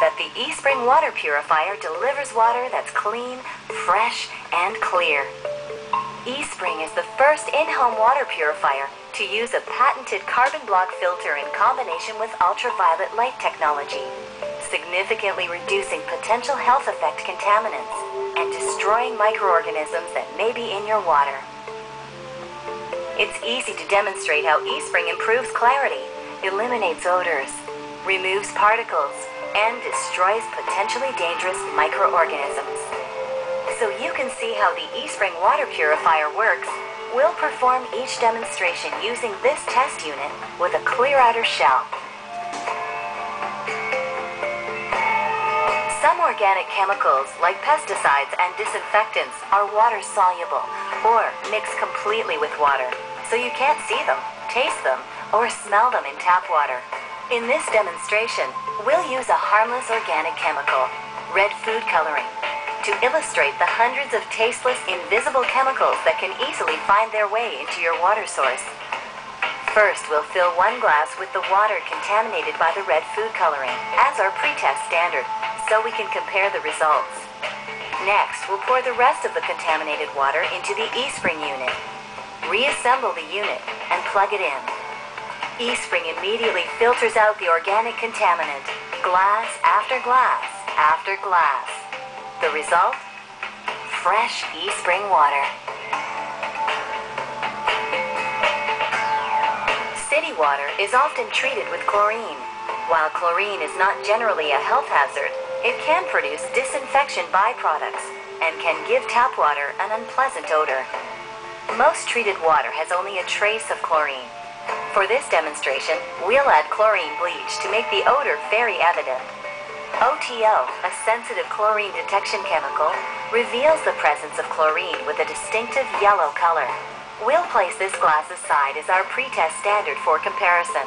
that the eSpring water purifier delivers water that's clean, fresh, and clear. eSpring is the first in-home water purifier to use a patented carbon block filter in combination with ultraviolet light technology, significantly reducing potential health effect contaminants and destroying microorganisms that may be in your water. It's easy to demonstrate how eSpring improves clarity, eliminates odors, removes particles, and destroys potentially dangerous microorganisms. So you can see how the eSpring water purifier works, we'll perform each demonstration using this test unit with a clear outer shell. Some organic chemicals, like pesticides and disinfectants, are water-soluble or mix completely with water, so you can't see them, taste them, or smell them in tap water. In this demonstration, we'll use a harmless organic chemical, red food coloring, to illustrate the hundreds of tasteless, invisible chemicals that can easily find their way into your water source. First, we'll fill 1 glass with the water contaminated by the red food coloring, as our pre-test standard, so we can compare the results. Next, we'll pour the rest of the contaminated water into the eSpring unit. Reassemble the unit and plug it in. eSpring immediately filters out the organic contaminant, glass after glass after glass. The result? Fresh eSpring water. City water is often treated with chlorine. While chlorine is not generally a health hazard, it can produce disinfection byproducts and can give tap water an unpleasant odor. Most treated water has only a trace of chlorine. For this demonstration, we'll add chlorine bleach to make the odor very evident. OTO, a sensitive chlorine detection chemical, reveals the presence of chlorine with a distinctive yellow color. We'll place this glass aside as our pre-test standard for comparison.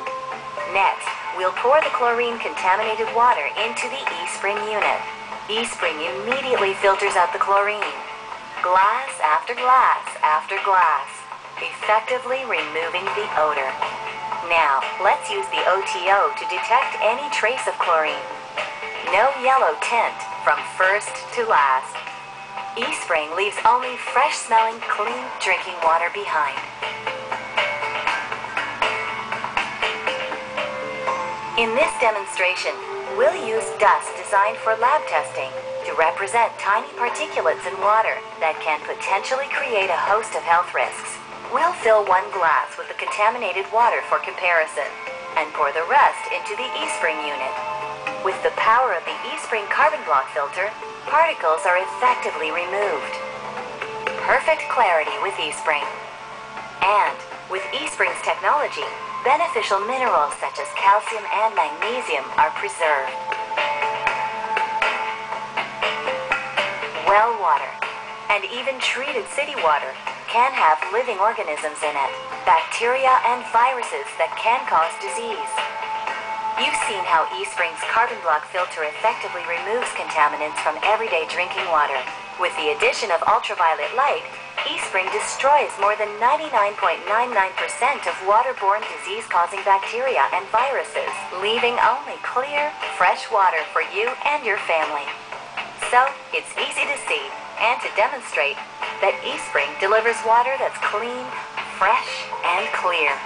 Next, we'll pour the chlorine-contaminated water into the eSpring unit. eSpring immediately filters out the chlorine, glass after glass after glass, effectively removing the odor. Now, let's use the OTO to detect any trace of chlorine. No yellow tint from first to last. eSpring leaves only fresh-smelling, clean drinking water behind. In this demonstration, we'll use dust designed for lab testing to represent tiny particulates in water that can potentially create a host of health risks. We'll fill 1 glass with the contaminated water for comparison and pour the rest into the eSpring unit. With the power of the eSpring carbon block filter, particles are effectively removed. Perfect clarity with eSpring. And with eSpring's technology, beneficial minerals such as calcium and magnesium are preserved. Well water, and even treated city water, can have living organisms in it, bacteria and viruses that can cause disease. You've seen how eSpring's carbon block filter effectively removes contaminants from everyday drinking water. With the addition of ultraviolet light, eSpring destroys more than 99.99% of waterborne disease-causing bacteria and viruses, leaving only clear, fresh water for you and your family. So, it's easy to see and to demonstrate that eSpring delivers water that's clean, fresh, and clear.